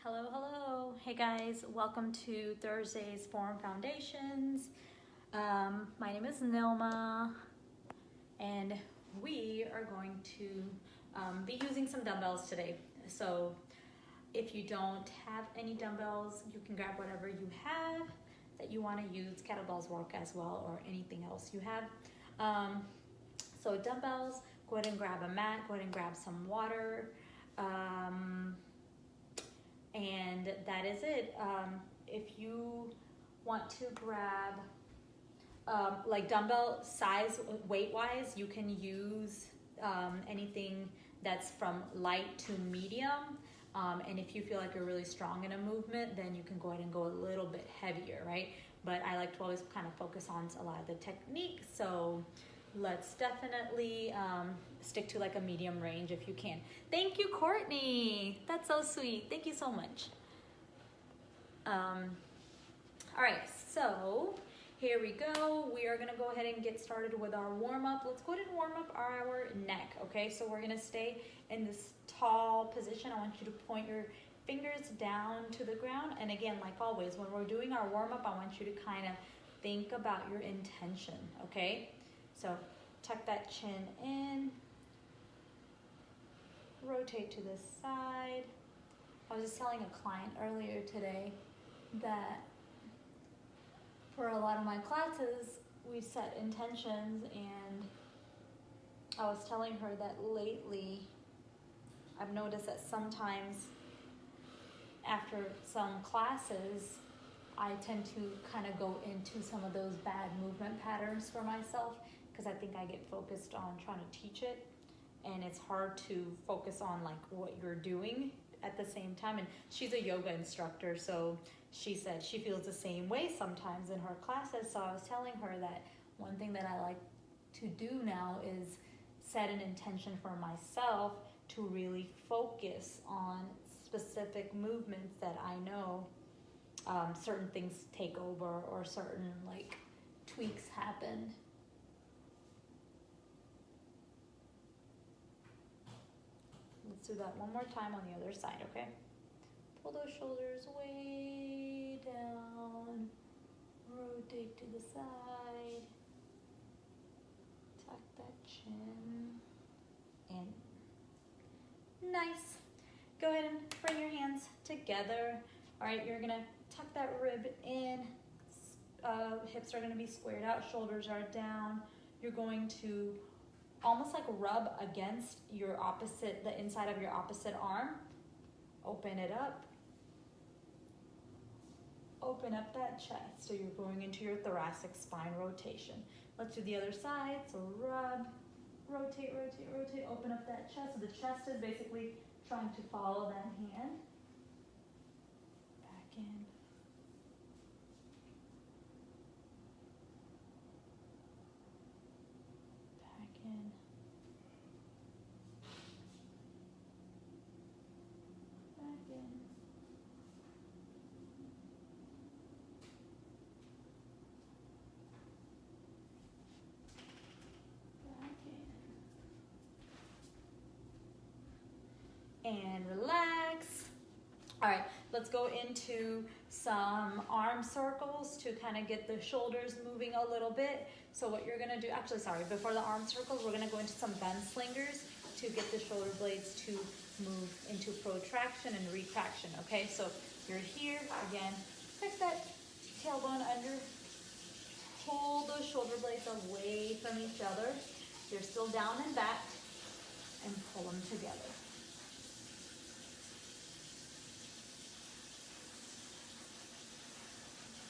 Hello, hello. Hey guys, welcome to Thursday's Form Foundations. My name is Nilma, and we are going to be using some dumbbells today. So if you don't have any dumbbells, you can grab whatever you have that you want to use. Kettlebells work as well, or anything else you have. So dumbbells, go ahead and grab a mat, go ahead and grab some water. And that is it. If you want to grab like dumbbell size, weight wise, you can use anything that's from light to medium. And if you feel like you're really strong in a movement, then you can go ahead and go a little bit heavier, right? But I like to always kind of focus on a lot of the technique. So let's definitely stick to like a medium range if you can. Thank you, Courtney. That's so sweet. Thank you so much. All right, so here we go. We are gonna go ahead and get started with our warm-up. Let's go ahead and warm up our neck, okay? So we're gonna stay in this tall position. I want you to point your fingers down to the ground. And again, like always, when we're doing our warm-up, I want you to kind of think about your intention, okay? So tuck that chin in, rotate to the side. I was just telling a client earlier today that for a lot of my classes, we set intentions, and I was telling her that lately, I've noticed that sometimes after some classes, I tend to kind of go into some of those bad movement patterns for myself, because I think I get focused on trying to teach it, and it's hard to focus on like what you're doing at the same time. And she's a yoga instructor, so she said she feels the same way sometimes in her classes. So I was telling her that one thing that I like to do now is set an intention for myself to really focus on specific movements that I know certain things take over, or certain like tweaks happen. Let's do that one more time on the other side, okay? Pull those shoulders way down, rotate to the side, tuck that chin in. Nice. Go ahead and bring your hands together. All right, you're gonna tuck that rib in, hips are gonna be squared out, shoulders are down. You're going to almost like rub against your opposite, the inside of your opposite arm. Open it up. Open up that chest. So you're going into your thoracic spine rotation. Let's do the other side. So rub, rotate, rotate, rotate. Open up that chest. So the chest is basically trying to follow that hand. Back in. Back in. Back in. And relax. All right, let's go into some arm circles to kind of get the shoulders moving a little bit. So what you're gonna do, actually, sorry, before the arm circles, we're gonna go into some gunslingers to get the shoulder blades to move into protraction and retraction, okay? So you're here, again, pick that tailbone under, pull those shoulder blades away from each other. You're still down and back, and pull them together.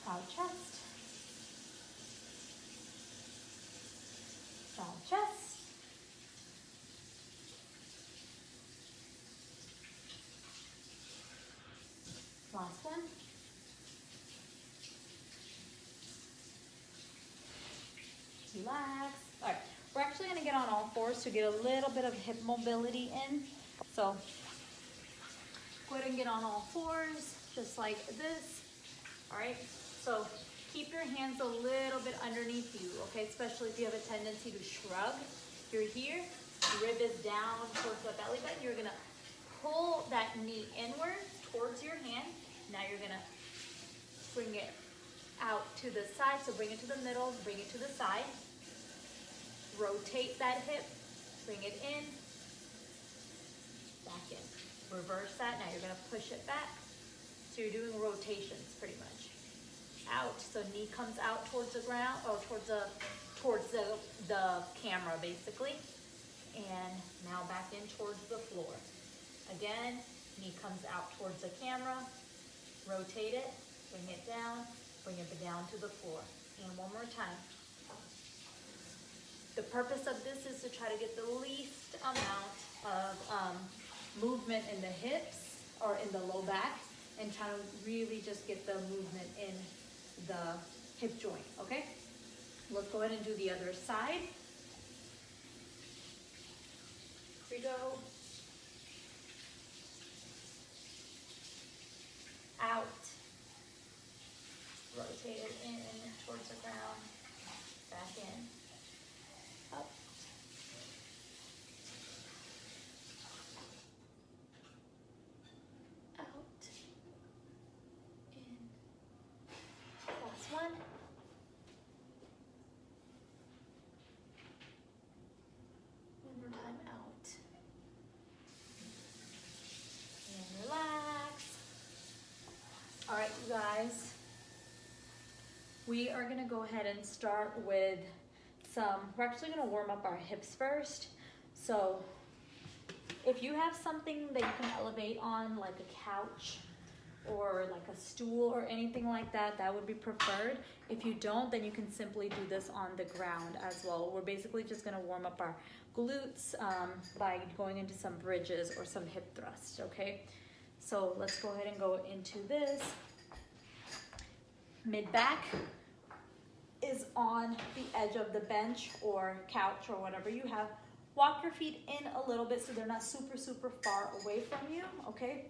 Proud chest. Proud chest. Last one. Relax. All right, we're actually going to get on all fours to get a little bit of hip mobility in. So go ahead and get on all fours, just like this. All right. So keep your hands a little bit underneath you, okay? Especially if you have a tendency to shrug. You're here, rib is down towards the belly button. You're gonna pull that knee inward towards towards your hand. Now you're gonna bring it out to the side. So bring it to the middle, bring it to the side. Rotate that hip, bring it in, back in. Reverse that. Now you're gonna push it back. So you're doing rotations pretty much. Out. So knee comes out towards the ground, or towards the camera basically. And now back in towards the floor. Again, knee comes out towards the camera. Rotate it, bring it down to the floor. And one more time. The purpose of this is to try to get the least amount of movement in the hips or in the low back, and try to really just get the movement in the hip joint, okay? Let's go ahead and do the other side. Here we go. Out. Rotate it in towards the ground. Back in. Up. Out. In. Last one. One more time out. And relax. All right, you guys. We are gonna go ahead and start with we're actually gonna warm up our hips first. So if you have something that you can elevate on, like a couch or like a stool or anything like that, that would be preferred. If you don't, then you can simply do this on the ground as well. We're basically just gonna warm up our glutes by going into some bridges or some hip thrusts, okay? So let's go ahead and go into this. Mid-back is on the edge of the bench or couch or whatever you have. Walk your feet in a little bit so they're not super, super far away from you, okay?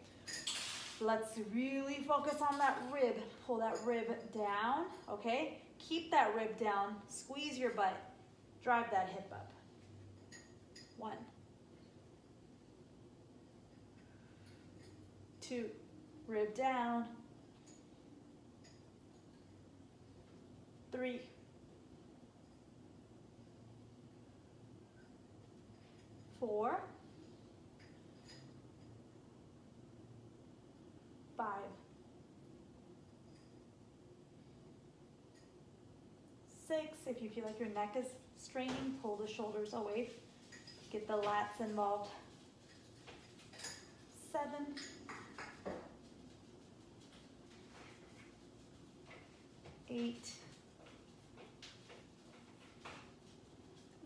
Let's really focus on that rib. Pull that rib down, okay? Keep that rib down, squeeze your butt, drive that hip up. 1, 2, rib down. 3, 4, 5, 6. If you feel like your neck is straining, pull the shoulders away. Get the lats involved. 7, 8,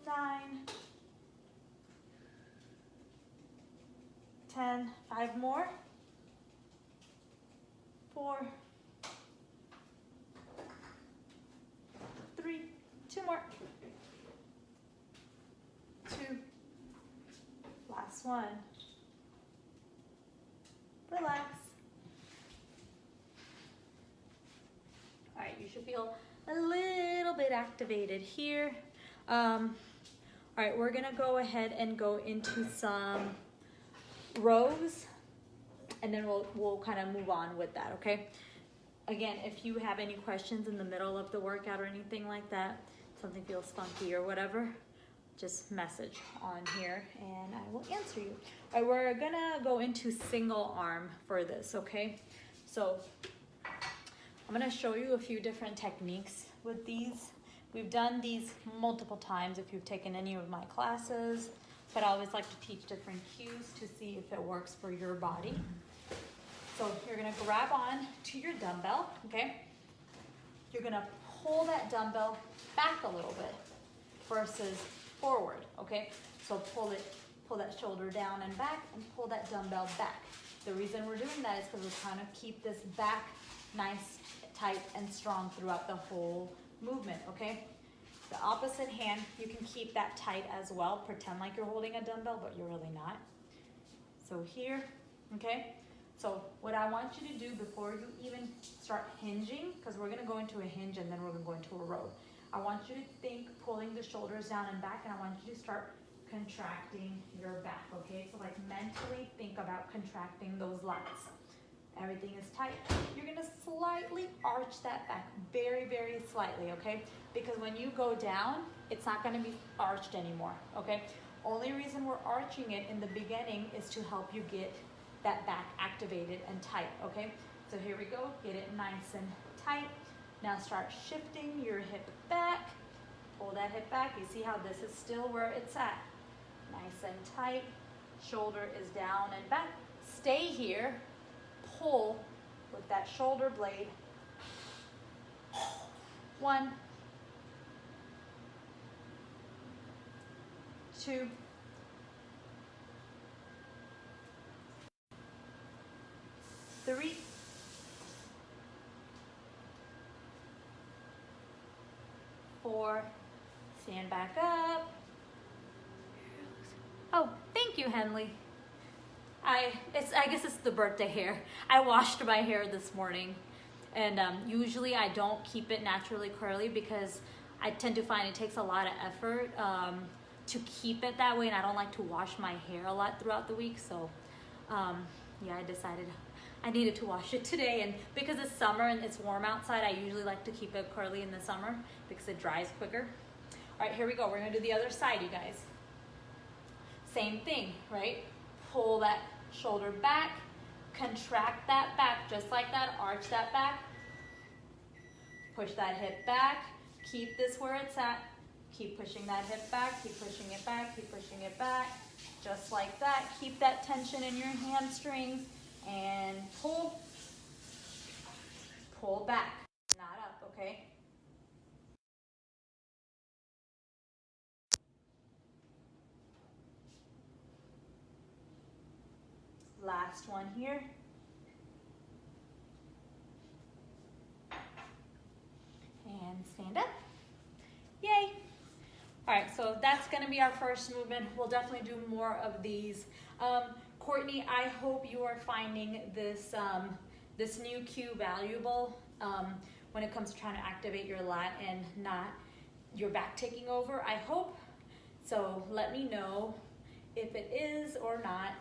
9, 10, 5 more, 4, 3, 2 more, 2, last one, relax. All right, you should feel a little bit activated here. All right, we're gonna go ahead and go into some rows, and then we'll kind of move on with that, okay? Again, if you have any questions in the middle of the workout or anything like that, something feels funky or whatever, just message on here and I will answer you. All right, we're gonna go into single arm for this, okay? So I'm gonna show you a few different techniques with these. We've done these multiple times if you've taken any of my classes, but I always like to teach different cues to see if it works for your body. So you're gonna grab on to your dumbbell, okay? You're gonna pull that dumbbell back a little bit versus forward, okay? So pull that shoulder down and back and pull that dumbbell back. The reason we're doing that is because we're trying to keep this back nice, tight, and strong throughout the whole movement, okay? The opposite hand, you can keep that tight as well. Pretend like you're holding a dumbbell, but you're really not. So here, okay? So what I want you to do before you even start hinging, because we're gonna go into a hinge and then we're gonna go into a row. I want you to think pulling the shoulders down and back, and I want you to start contracting your back, okay? So like mentally think about contracting those lats. Everything is tight. You're gonna slightly arch that back, very, very slightly, okay? Because when you go down, it's not gonna be arched anymore, okay? Only reason we're arching it in the beginning is to help you get that back activated and tight, okay? So here we go, get it nice and tight. Now start shifting your hip back. Pull that hip back. You see how this is still where it's at. Nice and tight. Shoulder is down and back. Stay here. Pull with that shoulder blade. 1, 2, 3, 4, stand back up. Oh, thank you, Henley. I guess it's the birthday hair. I washed my hair this morning, and usually I don't keep it naturally curly because I tend to find it takes a lot of effort to keep it that way, and I don't like to wash my hair a lot throughout the week. So yeah, I decided I needed to wash it today, and because it's summer and it's warm outside, I usually like to keep it curly in the summer because it dries quicker. All right, here we go. We're gonna do the other side, you guys. Same thing, right? Pull that shoulder back, contract that back just like that, arch that back, push that hip back, keep this where it's at, keep pushing that hip back, keep pushing it back, keep pushing it back, just like that. Keep that tension in your hamstrings and pull, pull back, not up, okay? Last one here. And stand up. Yay. All right, so that's gonna be our first movement. We'll definitely do more of these. Courtney, I hope you are finding this, this new cue valuable when it comes to trying to activate your lat and not your back taking over. I hope. So let me know if it is or not,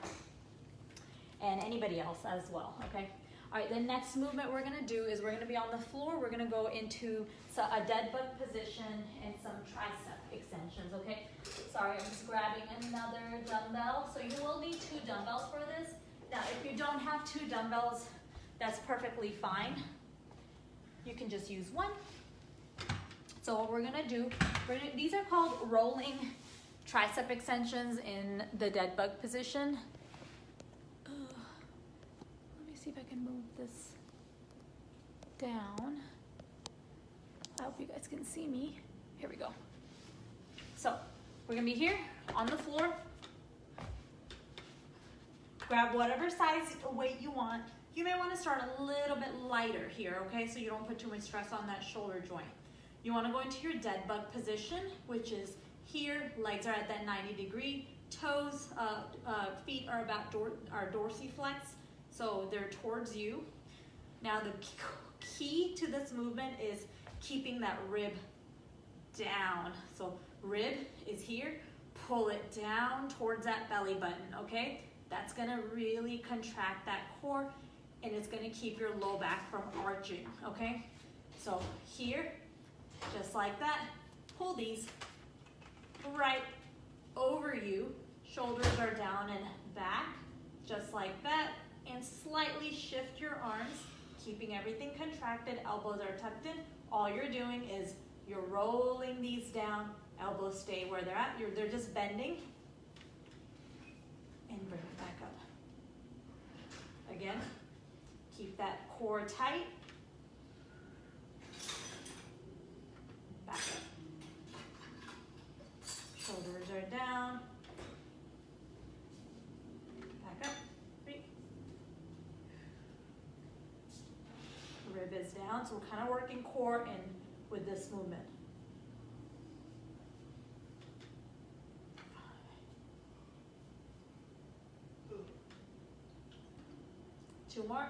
and anybody else as well, okay? All right, the next movement we're gonna do is we're gonna be on the floor. We're gonna go into a dead bug position and some tricep extensions, okay? Sorry, I'm just grabbing another dumbbell. So you will need 2 dumbbells for this. Now, if you don't have 2 dumbbells, that's perfectly fine. You can just use 1. So what we're gonna do, these are called rolling tricep extensions in the dead bug position. See if I can move this down. I hope you guys can see me. Here we go. So we're gonna be here on the floor. Grab whatever size weight you want. You may want to start a little bit lighter here, okay? So you don't put too much stress on that shoulder joint. You want to go into your dead bug position, which is here. Legs are at that 90-degree. Toes, feet are about dorsiflex. So they're towards you. Now the key to this movement is keeping that rib down. So rib is here, pull it down towards that belly button, okay? That's gonna really contract that core, and it's gonna keep your low back from arching, okay? So here, just like that, pull these right over you. Shoulders are down and back, just like that. And slightly shift your arms, keeping everything contracted. Elbows are tucked in. All you're doing is you're rolling these down. Elbows stay where they're at. They're just bending. And bring it back up. Again, keep that core tight. Back up. Shoulders are down. Back up. Rib is down, so we're kind of working core in with this movement. 2 more.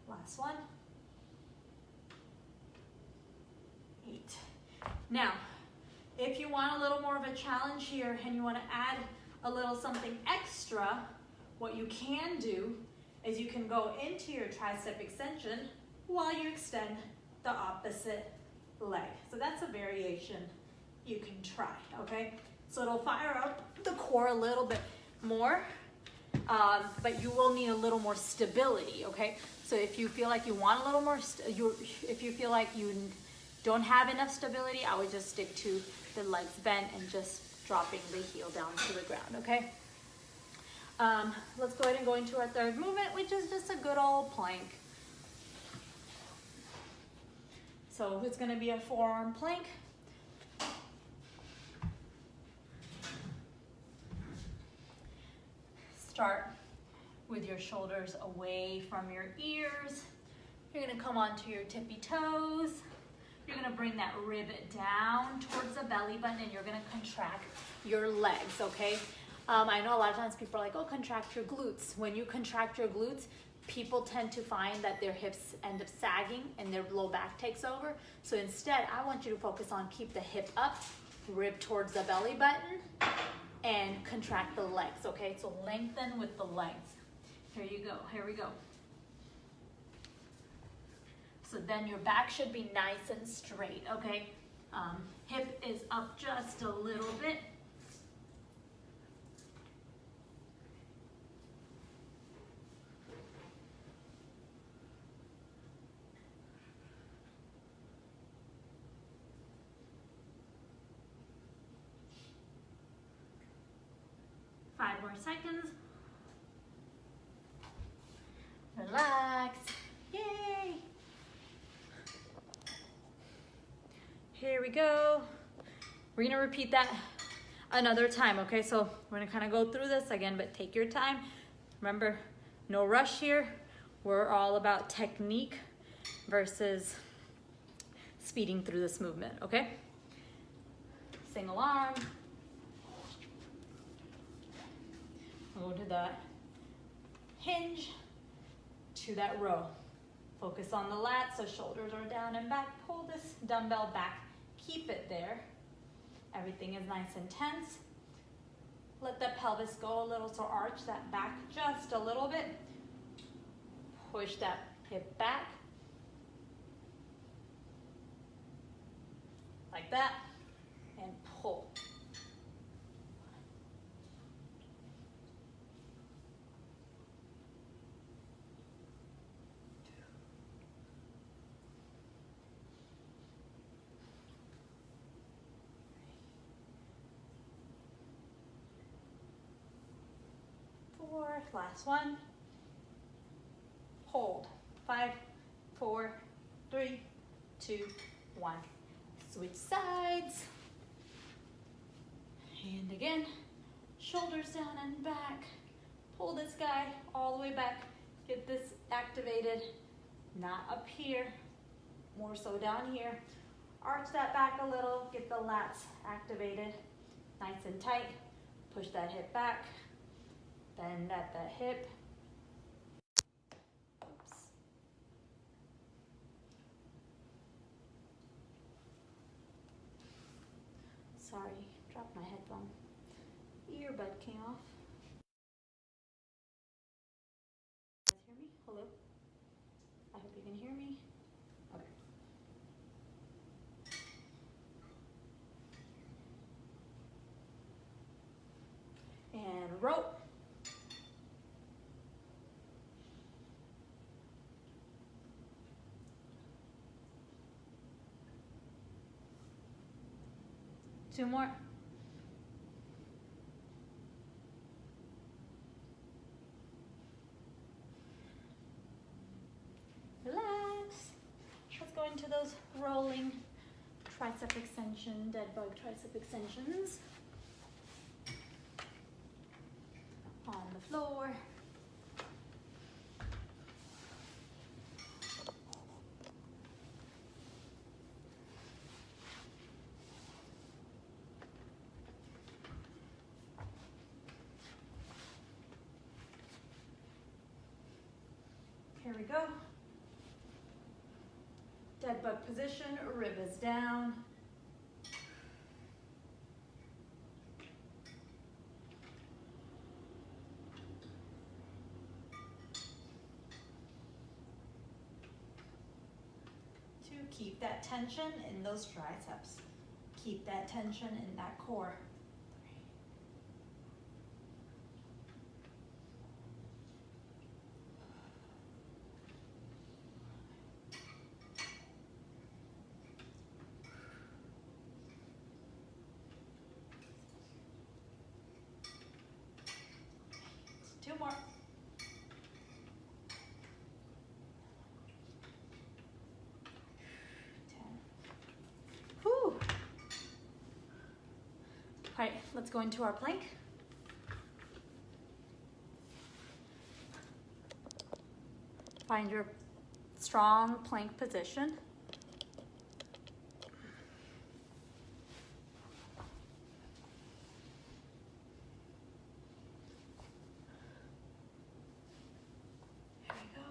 Last one. 8. Now, if you want a little more of a challenge here and you want to add a little something extra, what you can do is you can go into your tricep extension while you extend the opposite leg. So that's a variation you can try, okay? So it'll fire up the core a little bit more, but you will need a little more stability, okay? So if you feel like you want a little more, if you feel like you don't have enough stability, I would just stick to the legs bent and just dropping the heel down to the ground, okay? Let's go ahead and go into our third movement, which is just a good old plank. So it's gonna be a forearm plank. Start with your shoulders away from your ears. You're gonna come onto your tippy toes. You're gonna bring that rib down towards the belly button and you're gonna contract your legs, okay? I know a lot of times people are like, oh, contract your glutes. When you contract your glutes, people tend to find that their hips end up sagging and their low back takes over. So instead, I want you to focus on keep the hip up, rib towards the belly button, and contract the legs, okay? So lengthen with the legs. Here you go, here we go. So then your back should be nice and straight, okay? Hip is up just a little bit. Five more seconds. Relax. Yay! Here we go. We're gonna repeat that another time, okay? So we're gonna kind of go through this again, but take your time. Remember, no rush here. We're all about technique versus speeding through this movement, okay? Single arm. Go to that hinge, to that row. Focus on the lats, so shoulders are down and back. Pull this dumbbell back, keep it there. Everything is nice and tense. Let the pelvis go a little, so arch that back just a little bit. Push that hip back. Like that, and pull. Last one. Hold. 5, 4, 3, 2, 1. Switch sides. And again, shoulders down and back. Pull this guy all the way back. Get this activated. Not up here, more so down here. Arch that back a little. Get the lats activated. Nice and tight. Push that hip back. Bend at the hip. Oops. Sorry, dropped my headphone. Earbud came off. You guys hear me? Hello? I hope you can hear me. Okay. And rope. Two more. Relax. Let's go into those rolling tricep extension, dead bug tricep extensions. On the floor. Here we go. Dead bug position, rib is down. Keep that tension in those triceps. Keep that tension in that core. 2 more. 10. Whew. All right, let's go into our plank. Find your strong plank position. Here we go.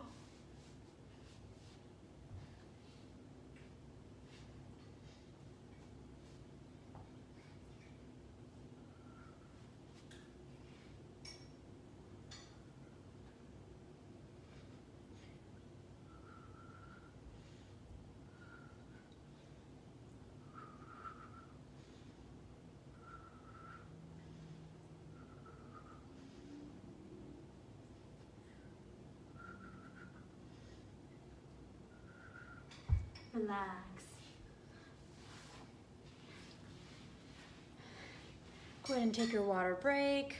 Relax. Go ahead and take your water break.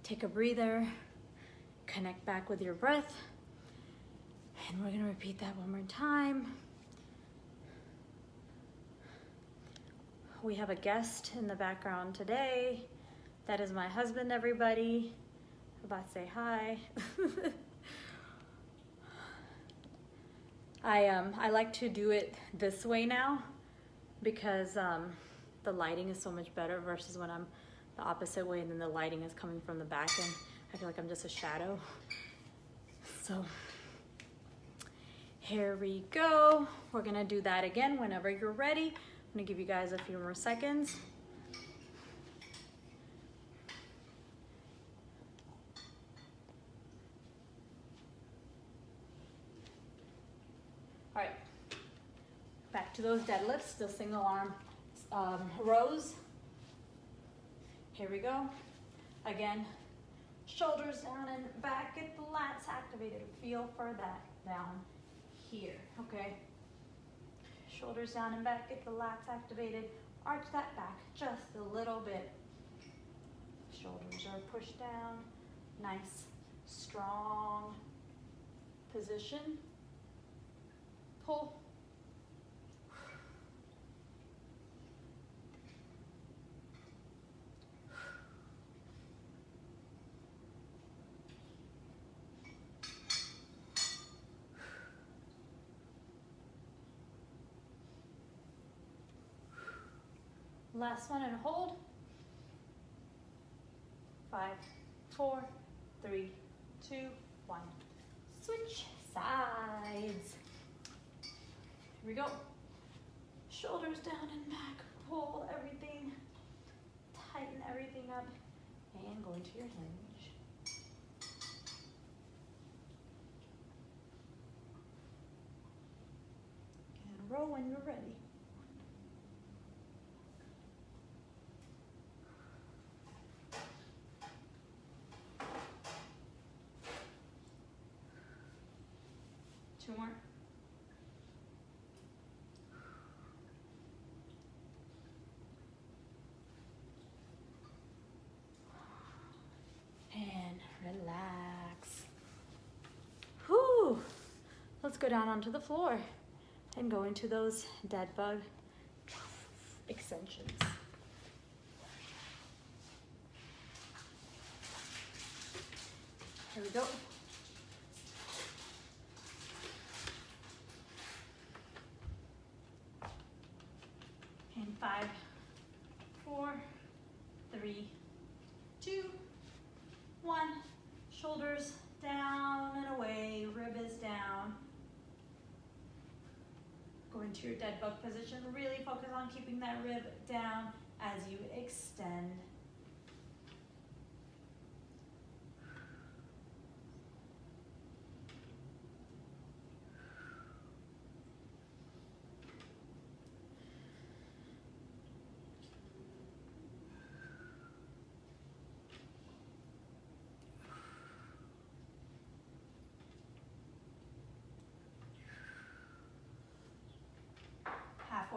Take a breather. Connect back with your breath. And we're going to repeat that one more time. We have a guest in the background today. That is my husband, everybody. About to say hi. I like to do it this way now because the lighting is so much better versus when I'm the opposite way and then the lighting is coming from the back and I feel like I'm just a shadow. So here we go. We're gonna do that again whenever you're ready. I'm gonna give you guys a few more seconds. All right, back to those deadlifts, the single arm rows. Here we go. Again, shoulders down and back, get the lats activated. Feel for that down here, okay? Shoulders down and back, get the lats activated. Arch that back just a little bit. Shoulders are pushed down. Nice, strong position. Pull. Last one and hold. 5, 4, 3, 2, 1. Switch sides. Here we go. Shoulders down and back. Pull everything. Tighten everything up. And go into your hinge. And roll when you're ready. Two more. And relax. Whew. Let's go down onto the floor and go into those dead bug extensions. Here we go. And 5, 4, 3, 2, 1. Shoulders down and away, rib is down. Go into your dead bug position. Really focus on keeping that rib down as you extend.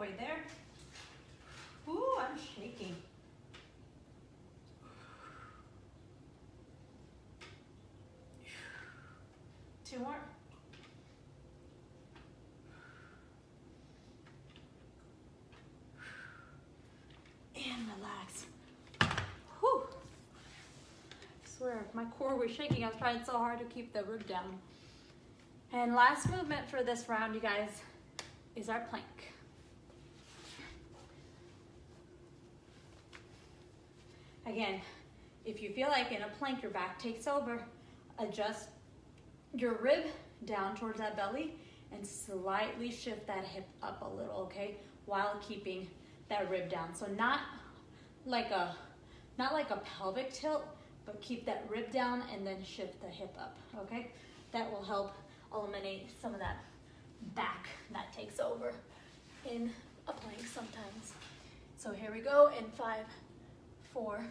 halfway there. Ooh, I'm shaking. Two more. And relax. Whew. I swear, my core was shaking. I was trying so hard to keep the rib down. And last movement for this round, you guys, is our plank. Again, if you feel like in a plank your back takes over, adjust your rib down towards that belly and slightly shift that hip up a little, okay? While keeping that rib down. So not like a pelvic tilt, but keep that rib down and then shift the hip up, okay? That will help eliminate some of that back that takes over in a plank sometimes. So here we go in 5, 4,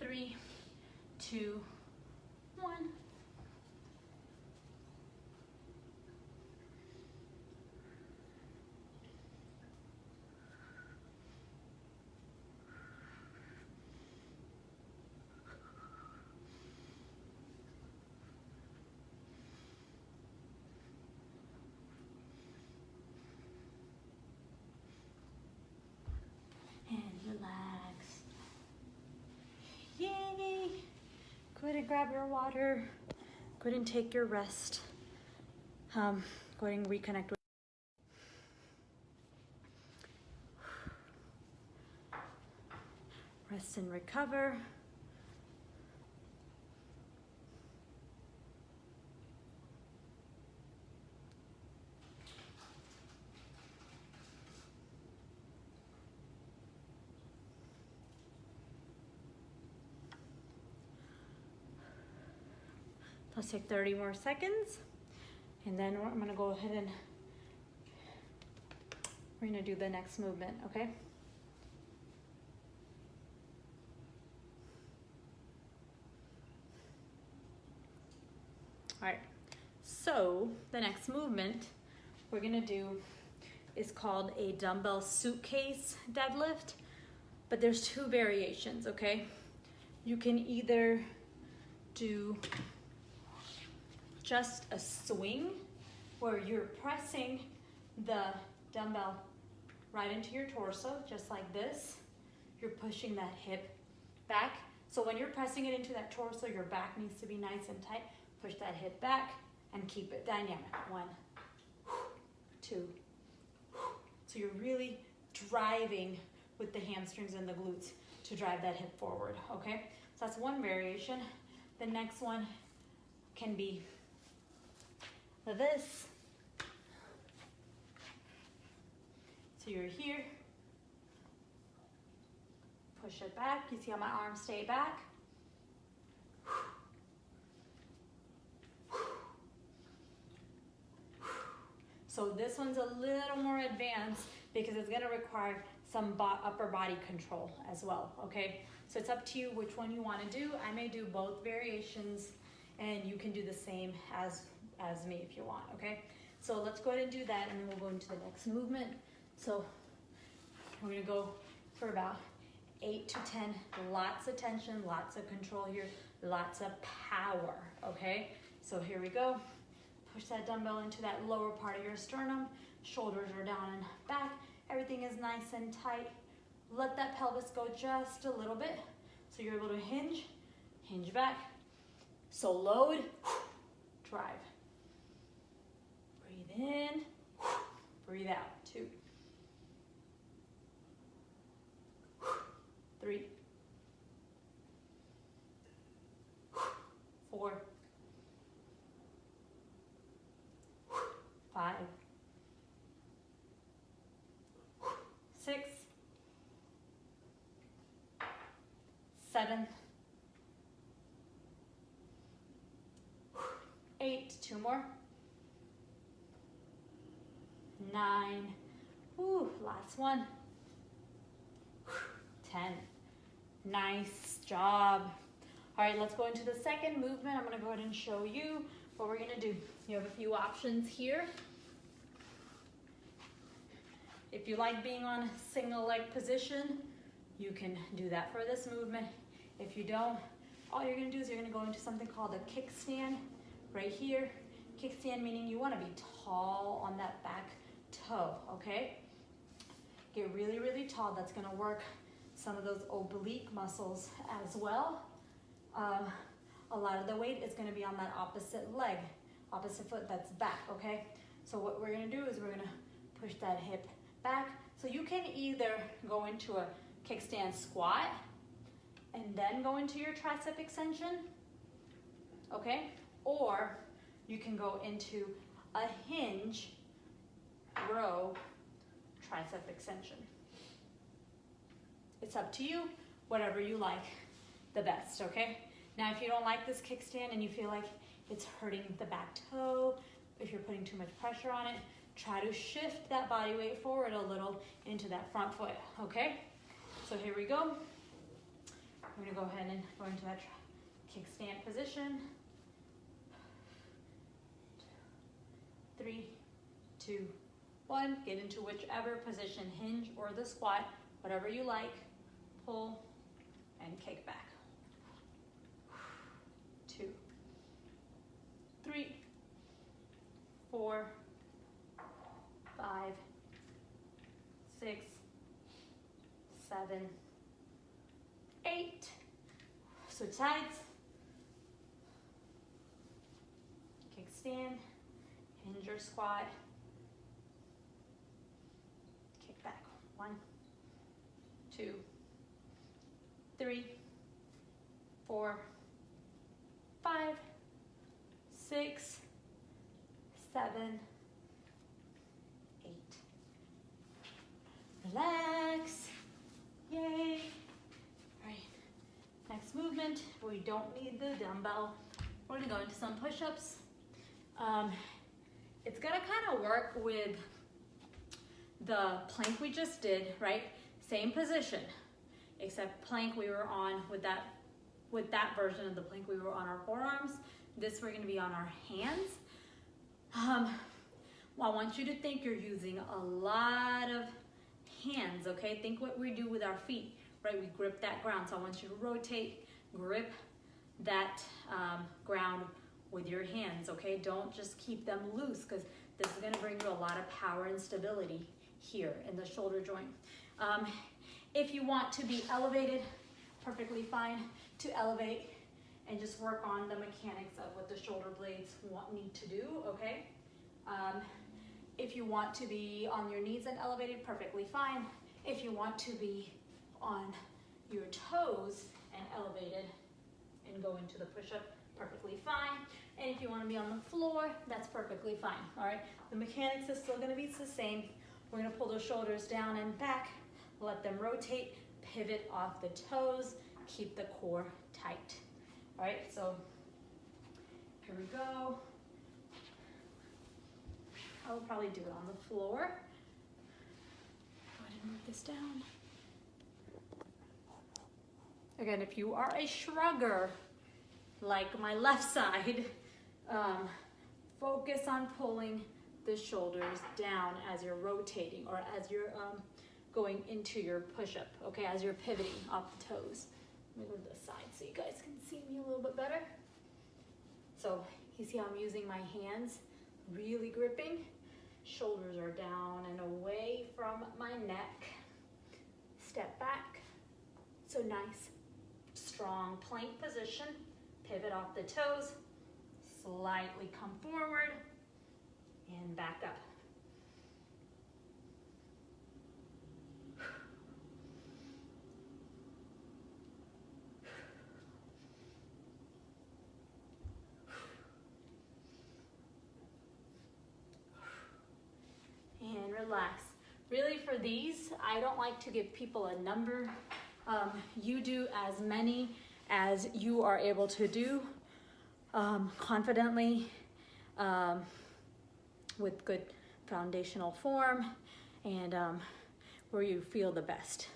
3, 2, 1. Relax. Yay! Go ahead and grab your water. Go ahead and take your rest. Go ahead and reconnect with. Rest and recover. Let's take 30 more seconds, and then I'm gonna go ahead and we're gonna do the next movement, okay? All right, so the next movement we're gonna do is called a dumbbell suitcase deadlift, but there's 2 variations, okay? You can either do just a swing where you're pressing the dumbbell right into your torso, just like this. You're pushing that hip back. So when you're pressing it into that torso, your back needs to be nice and tight. Push that hip back and keep it dynamic. 1, 2. So you're really driving with the hamstrings and the glutes to drive that hip forward, okay? So that's one variation. The next one can be this. So you're here, push it back. You see how my arms stay back? So this one's a little more advanced because it's gonna require some upper body control as well, okay? So it's up to you which one you wanna do. I may do both variations and you can do the same as me if you want, okay? So let's go ahead and do that and then we'll go into the next movement. So we're gonna go for about 8 to 10, lots of tension, lots of control here, lots of power, okay? So here we go. Push that dumbbell into that lower part of your sternum. Shoulders are down and back. Everything is nice and tight. Let that pelvis go just a little bit so you're able to hinge back. So load, drive. Breathe in, breathe out. 2, 3, 4, 5, 6, 7, 8, 2 more, 9, whew, last one, 10. Nice job. All right, let's go into the second movement. I'm gonna go ahead and show you what we're gonna do. You have a few options here. If you like being on single leg position, you can do that for this movement. If you don't, all you're gonna do is you're gonna go into something called a kickstand right here. Kickstand meaning you wanna be tall on that back toe, okay? Get really, really tall. That's gonna work some of those oblique muscles as well. A lot of the weight is gonna be on that opposite leg, opposite foot that's back, okay? So what we're gonna do is we're gonna push that hip back. So you can either go into a kickstand squat and then go into your tricep extension, okay? Or you can go into a hinge row tricep extension. It's up to you, whatever you like the best, okay? Now, if you don't like this kickstand and you feel like it's hurting the back toe, if you're putting too much pressure on it, try to shift that body weight forward a little into that front foot, okay? So here we go. We're gonna go ahead and go into that kickstand position. 3, 2, 1. Get into whichever position, hinge or the squat, whatever you like. Pull and kick back. 2, 3, 4, 5, 6, 7, 8. Switch sides. Kickstand, hinge or squat. Kick back. 1, 2, 3, 4, 5, 6, 7, 8. Relax. Yay. All right. Next movement. We don't need the dumbbell. We're gonna go into some push-ups. It's gonna kind of work with the plank we just did, right? Same position, except plank we were on with that version of the plank we were on our forearms. This we're gonna be on our hands. Well, I want you to think you're using a lot of hands, okay? Think what we do with our feet, right? We grip that ground. So I want you to rotate, grip that ground with your hands, okay? Don't just keep them loose, because this is gonna bring you a lot of power and stability here in the shoulder joint. If you want to be elevated, perfectly fine to elevate and just work on the mechanics of what the shoulder blades need to do, okay? If you want to be on your knees and elevated, perfectly fine. If you want to be on your toes and elevated and go into the push-up, perfectly fine. And if you want to be on the floor, that's perfectly fine, all right? The mechanics is still gonna be the same. We're gonna pull those shoulders down and back, let them rotate, pivot off the toes, keep the core tight. All right, so here we go. I will probably do it on the floor. Go ahead and move this down. Again, if you are a shrugger, like my left side, focus on pulling the shoulders down as you're rotating or as you're going into your push-up, okay, as you're pivoting off the toes. Let me go to the side so you guys can see me a little bit better. So you see how I'm using my hands, really gripping. Shoulders are down and away from my neck. Step back. So nice, strong plank position. Pivot off the toes. Slightly come forward and back up. And relax. Really for these, I don't like to give people a number. You do as many as you are able to do confidently with good foundational form and where you feel the best.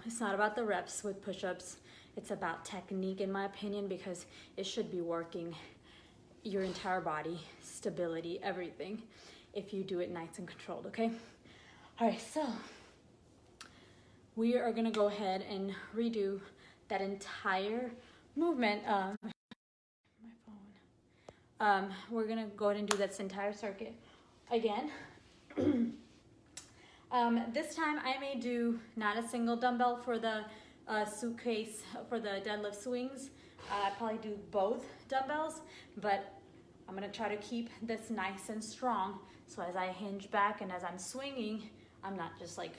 It's not about the reps with push-ups. It's about technique, in my opinion, because it should be working your entire body, stability, everything, if you do it nice and controlled, okay? All right, so we are gonna go ahead and redo that entire movement. My phone. We're gonna go ahead and do this entire circuit again. This time I may do not a single dumbbell for the suitcase for the deadlift swings. I probably do both dumbbells, but I'm gonna try to keep this nice and strong. So as I hinge back and as I'm swinging, I'm not just like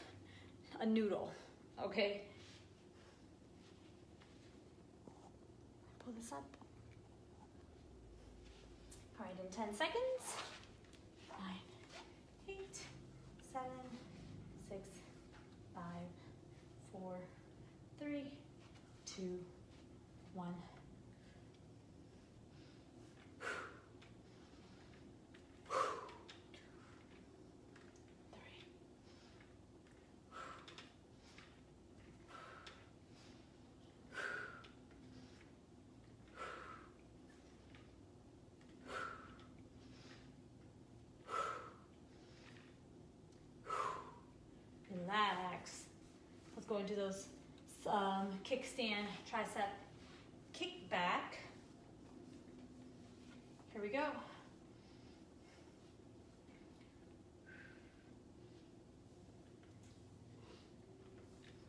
a noodle, okay? Pull this up. All right, in 10 seconds. 9, 8, 7, 6, 5, 4, 3, 2, 1. Relax. Let's go into those kickstand tricep kick back. Here we go.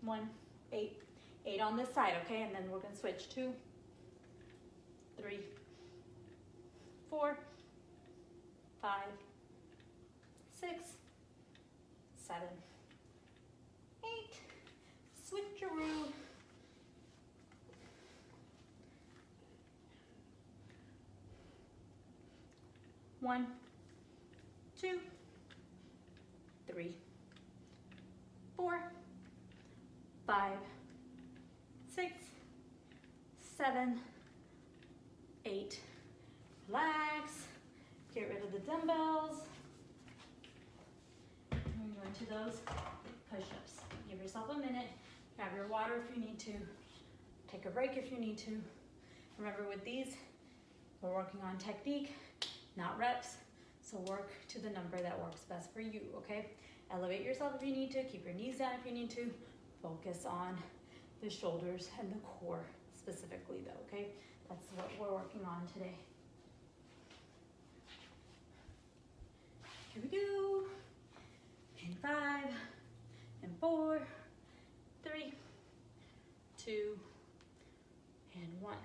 1, 8, 8 on this side, okay? And then we're gonna switch 2, 3, 4, 5, 6, 7, 8. Switcheroo. 1, 2, 3, 4, 5, 6, 7, 8. Relax. Get rid of the dumbbells. We're going to go into those push-ups. Give yourself a minute. Grab your water if you need to. Take a break if you need to. Remember, with these, we're working on technique, not reps. So work to the number that works best for you, okay? Elevate yourself if you need to. Keep your knees down if you need to. Focus on the shoulders and the core specifically though, okay? That's what we're working on today. Here we go. In 5, and 4, 3, 2, and 1.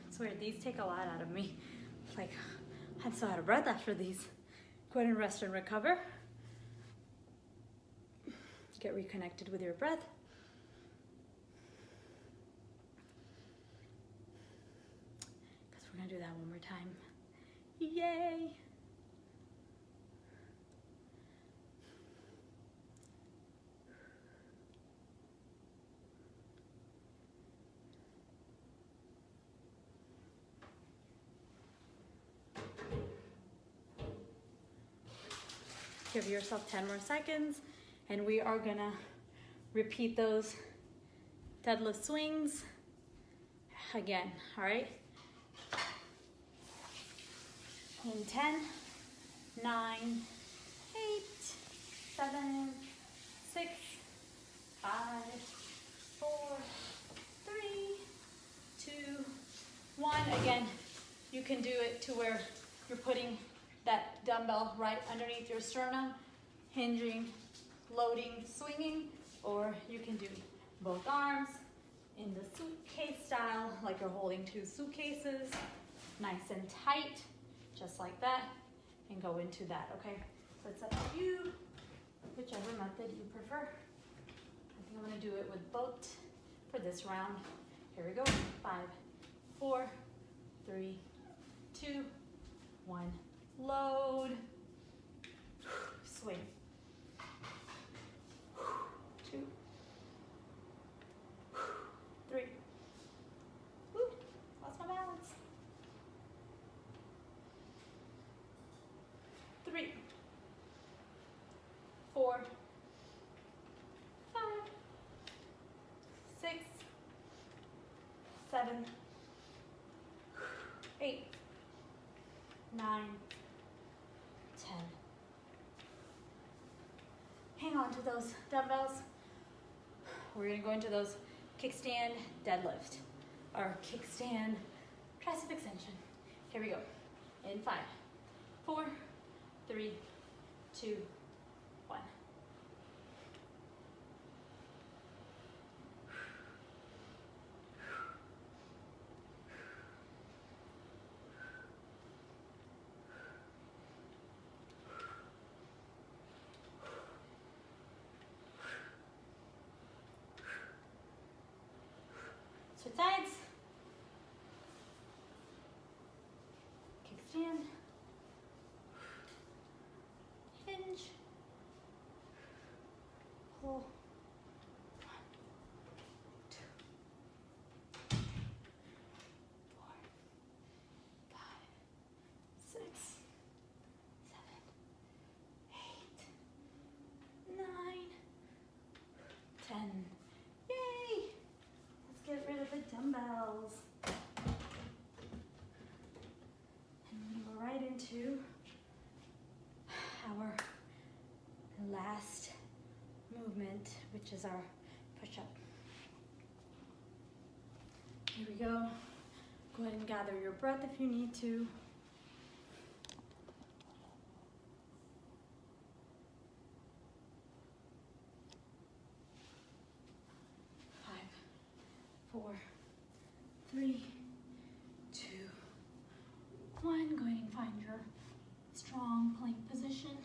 I swear, these take a lot out of me. Like, I'm so out of breath after these. Go ahead and rest and recover. Get reconnected with your breath. Because we're gonna do that one more time. Yay! Give yourself 10 more seconds, and we are gonna repeat those deadlift swings again, all right? In 10, 9, 8, 7, 6, 5, 4, 3, 2, 1. Again, you can do it to where you're putting that dumbbell right underneath your sternum, hinging, loading, swinging, or you can do both arms in the suitcase style, like you're holding 2 suitcases, nice and tight, just like that, and go into that, okay? So it's up to you, whichever method you prefer. I think I'm gonna do it with both for this round. Here we go, 5, 4, 3, 2, 1. Load, swing. 7, 8, 9, 10. Hang on to those dumbbells. We're gonna go into those kickstand deadlift or kickstand tricep extension. Here we go. In 5, 4, 3, 2, 1. Switch sides. Kickstand. Hinge. Pull. 1, 2, 3, 4, 5, 6, 7, 8, 9, 10. Yay! Let's get rid of the dumbbells. And we're gonna go right into our last movement, which is our push-up. Here we go. Go ahead and gather your breath if you need to. 5, 4, 3, 2, 1. Go ahead and find your strong plank position.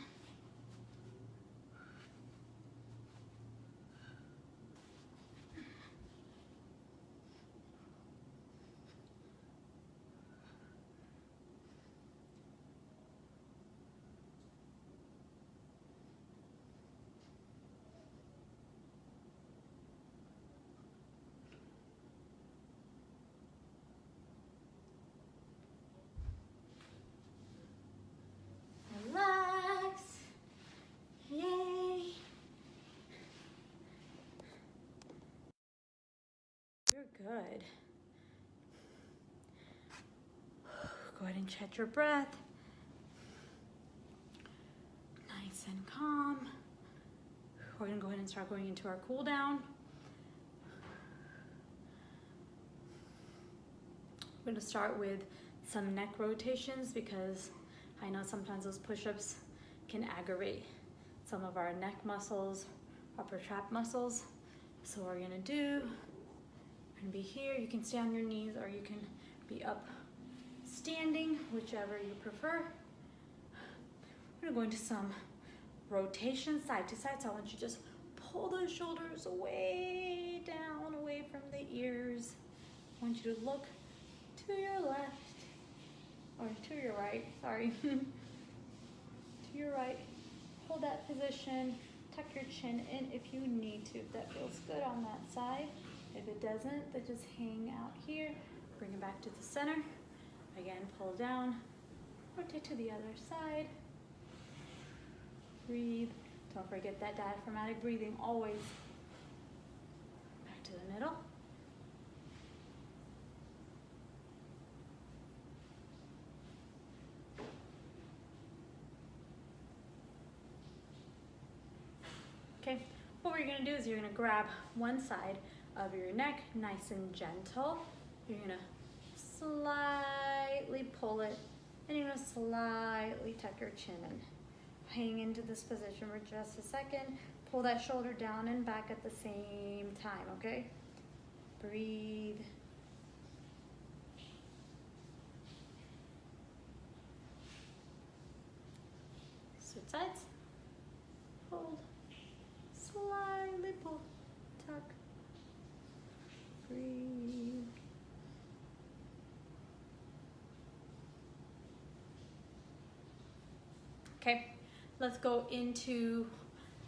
Relax. Yay. You're good. Go ahead and check your breath. Nice and calm. We're going to go ahead and start going into our cool down. We're going to start with some neck rotations because I know sometimes those push-ups can aggravate some of our neck muscles, upper trap muscles. So what we're gonna do, we're gonna be here. You can stay on your knees or you can be up standing, whichever you prefer. We're gonna go into some rotation side to side. So I want you to just pull those shoulders way down, away from the ears. I want you to look to your left. Or to your right, sorry. To your right, hold that position, tuck your chin in if you need to, if that feels good on that side. If it doesn't, then just hang out here, bring it back to the center. Again, pull down, rotate to the other side. Breathe, don't forget that diaphragmatic breathing always. Back to the middle. Okay, what we're gonna do is you're gonna grab one side of your neck, nice and gentle. You're gonna slightly pull it, and you're gonna slightly tuck your chin in. Hang into this position for just a second. Pull that shoulder down and back at the same time, okay? Breathe. Switch sides. Hold. Slightly pull, tuck, breathe. Okay, let's go into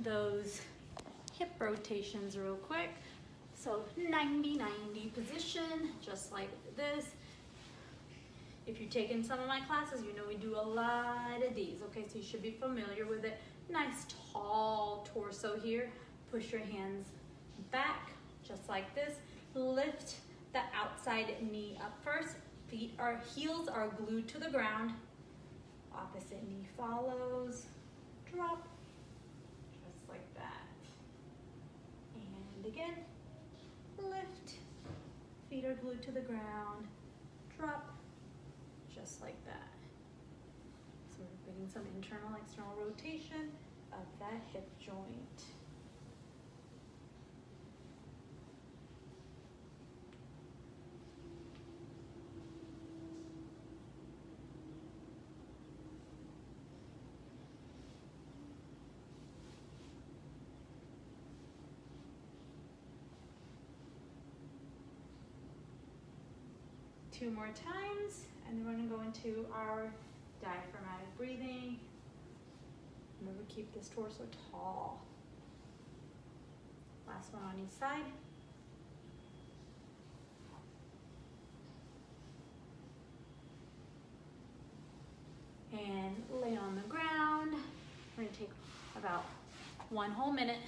those hip rotations real quick. So 90-90 position, just like this. If you've taken some of my classes, you know we do a lot of these, okay? So you should be familiar with it. Nice tall torso here. Push your hands back, just like this. Lift the outside side knee up first. Heels are glued to the ground. Opposite knee follows. Drop, just like that. And again, lift. Feet are glued to the ground. Drop, just like that. So we're getting some internal, external rotation of that hip joint. Two more times, and then we're going to go into our diaphragmatic breathing. Remember, keep this torso tall. Last one on each side. And lay on the ground. We're going to take about 1 whole minute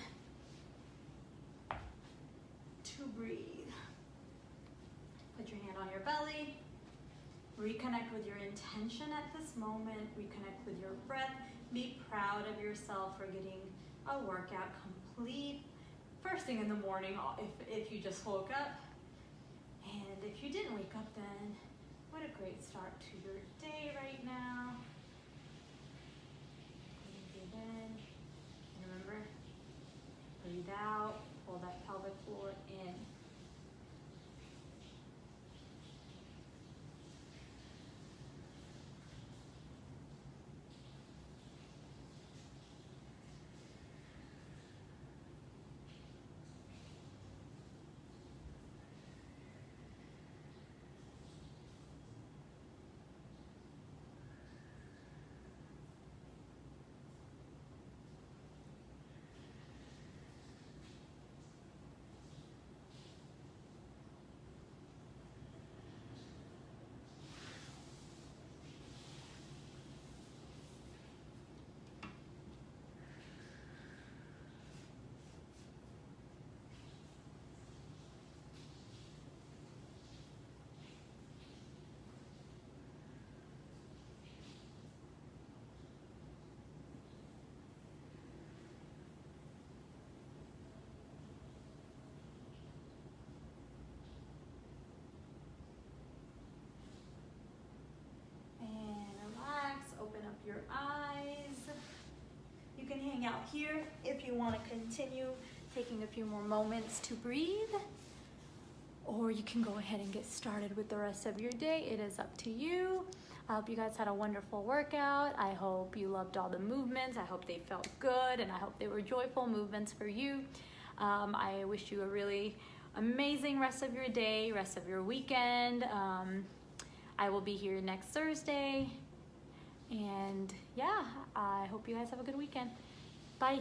to breathe. Put your hand on your belly. Reconnect with your intention at this moment. Reconnect with your breath. Be proud of yourself for getting a workout complete first thing in the morning if you just woke up. And if you didn't wake up, then what a great start to your day right now. Breathe in. And remember, breathe out. Pull that pelvic floor in. Your eyes. You can hang out here if you want to continue taking a few more moments to breathe, or you can go ahead and get started with the rest of your day. It is up to you. I hope you guys had a wonderful workout. I hope you loved all the movements. I hope they felt good, and I hope they were joyful movements for you. I wish you a really amazing rest of your day, rest of your weekend. I will be here next Thursday. And yeah, I hope you guys have a good weekend. Bye.